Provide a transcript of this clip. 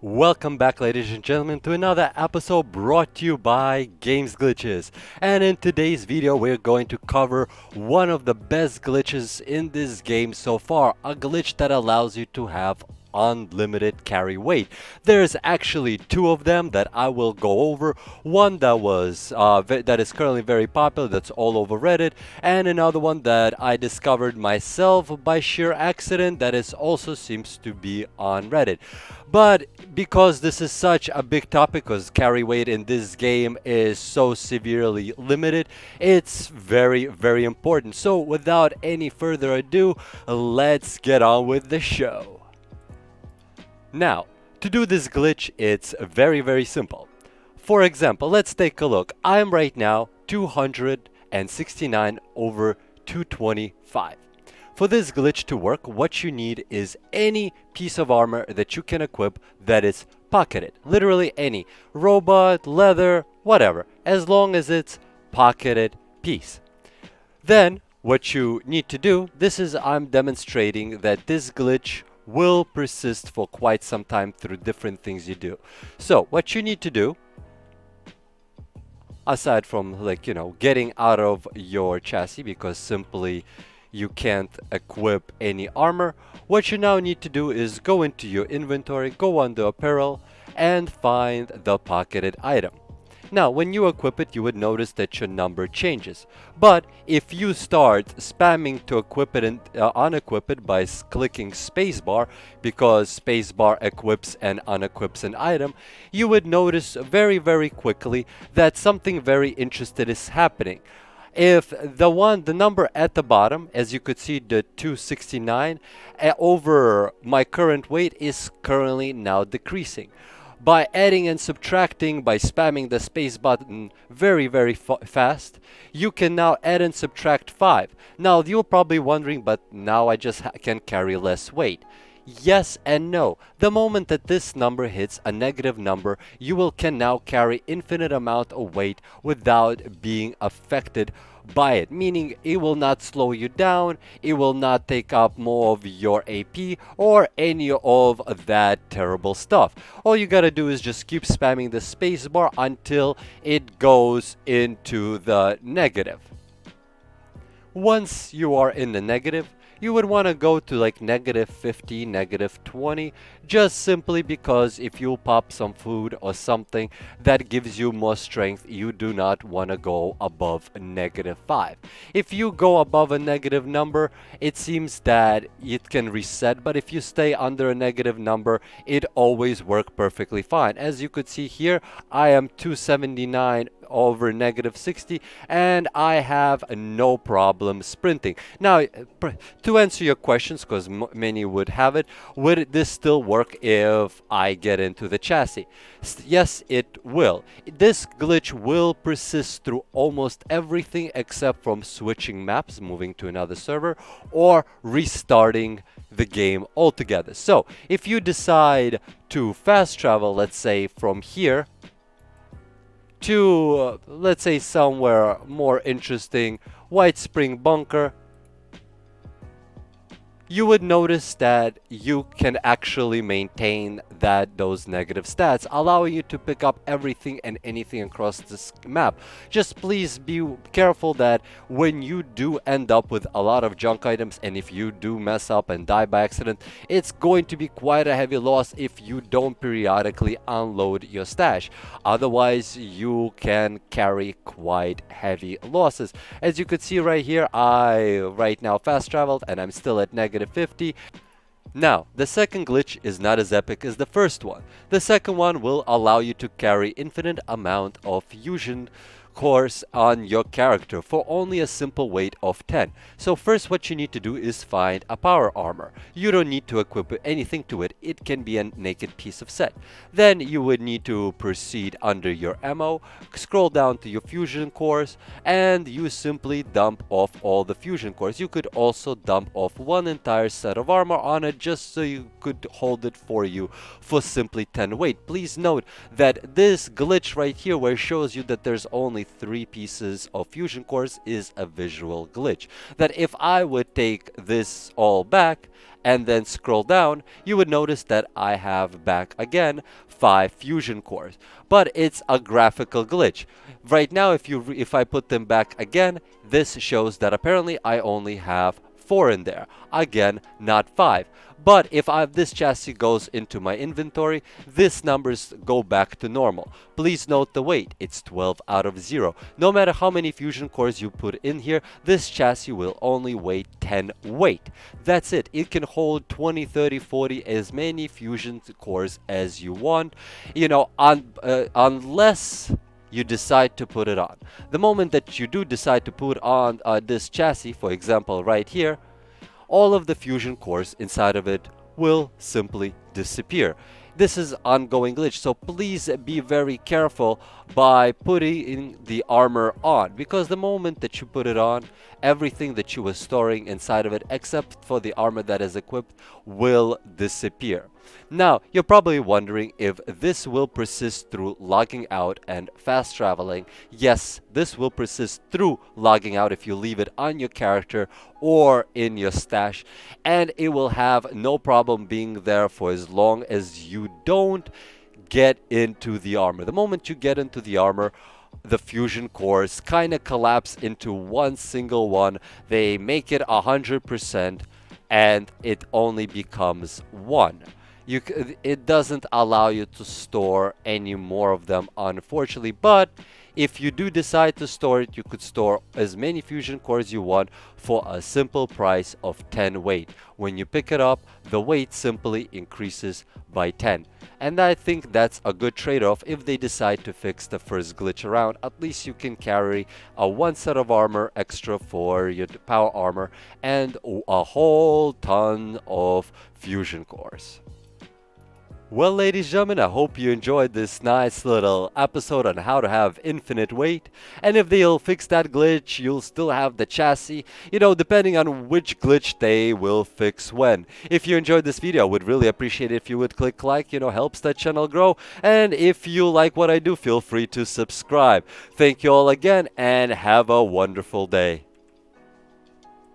Welcome back, ladies and gentlemen, to another episode brought to you by Games Glitches. And in today's video, we're going to cover one of the best glitches in this game so far, a glitch that allows you to have unlimited carry weight. There's actually two of them that I will go over. One that is currently very popular, that's all over Reddit, and another one that I discovered myself by sheer accident that is also seems to be on Reddit. But because this is such a big topic, because carry weight in this game is so severely limited, it's very, very important. So without any further ado, let's get on with the show. Now, to do this glitch, it's very, very simple. For example, let's take a look. I'm right now 269 over 225. For this glitch to work, what you need is any piece of armor that you can equip that is pocketed. Literally any. Robot, leather, whatever. As long as it's pocketed piece. Then, what you need to do, I'm demonstrating that this glitch will persist for quite some time through different things you do. So, what you need to do, aside from getting out of your chassis because simply you can't equip any armor, what you now need to do is go into your inventory, go under apparel, and find the pocketed item. Now, when you equip it, you would notice that your number changes. But if you start spamming to equip it and unequip it by clicking spacebar, because spacebar equips and unequips an item, you would notice very, very quickly that something very interesting is happening. If the number at the bottom, as you could see, the 269 over my current weight is currently now decreasing. By adding and subtracting, by spamming the space button very, very fast, you can now add and subtract 5. Now, you're probably wondering, but now I just can carry less weight. Yes and no. The moment that this number hits a negative number, you can now carry infinite amount of weight without being affected by it, meaning it will not slow you down, it will not take up more of your AP or any of that terrible stuff. All you gotta do is just keep spamming the spacebar until it goes into the negative. Once you are in the negative, you would want to go to like -50, -20, just simply because if you pop some food or something that gives you more strength, you do not want to go above -5. If you go above a negative number, it seems that it can reset, but if you stay under a negative number, it always works perfectly fine. As you could see here, I am 279 over -60 and I have no problem sprinting. Now, to answer your questions, because many would have it, would this still work if I get into the chassis? Yes, it will. This glitch will persist through almost everything except from switching maps, moving to another server, or restarting the game altogether. So, if you decide to fast travel, let's say from here to, let's say, somewhere more interesting, White Spring Bunker, you would notice that you can actually maintain those negative stats, allowing you to pick up everything and anything across this map. Just please be careful that when you do end up with a lot of junk items, and if you do mess up and die by accident, it's going to be quite a heavy loss if you don't periodically unload your stash. Otherwise, you can carry quite heavy losses. As you could see right here, I right now fast traveled and I'm still at -50. Now, the second glitch is not as epic as the first one. The second one will allow you to carry infinite amount of fusion cores on your character for only a simple weight of 10. So first what you need to do is find a power armor. You don't need to equip anything to it. It can be a naked piece of set. Then you would need to proceed under your ammo, scroll down to your fusion cores, and you simply dump off all the fusion cores. You could also dump off one entire set of armor on it just so you could hold it for you for simply 10 weight. Please note that this glitch right here where it shows you that there's only 3 pieces of fusion cores is a visual glitch. That if I would take this all back and then scroll down, you would notice that I have back again 5 fusion cores. But it's a graphical glitch. Right now, if I put them back again, this shows that apparently I only have 4 in there. Again, not 5. But if this chassis goes into my inventory, these numbers go back to normal. Please note the weight. It's 12 out of 0. No matter how many fusion cores you put in here, this chassis will only weigh 10 weight. That's it. It can hold 20, 30, 40, as many fusion cores as you want. You know, unless you decide to put it on. The moment that you do decide to put on this chassis, for example, right here, all of the fusion cores inside of it will simply disappear. This is ongoing glitch, so please be very careful by putting the armor on, because the moment that you put it on, everything that you were storing inside of it, except for the armor that is equipped, will disappear. Now, you're probably wondering if this will persist through logging out and fast traveling. Yes, this will persist through logging out if you leave it on your character or in your stash, and it will have no problem being there for as long as you don't get into the armor. The moment you get into the armor, the fusion cores kind of collapse into one single one. They make it 100% and it only becomes 1. It doesn't allow you to store any more of them, unfortunately, but if you do decide to store it, you could store as many fusion cores you want for a simple price of 10 weight. When you pick it up, the weight simply increases by 10. And I think that's a good trade-off if they decide to fix the first glitch around. At least you can carry a 1 set of armor extra for your power armor and a whole ton of fusion cores. Well, ladies and gentlemen, I hope you enjoyed this nice little episode on how to have infinite weight. And if they'll fix that glitch, you'll still have the chassis, you know, depending on which glitch they will fix when. If you enjoyed this video, I would really appreciate it if you would click like, you know, helps the channel grow. And if you like what I do, feel free to subscribe. Thank you all again and have a wonderful day.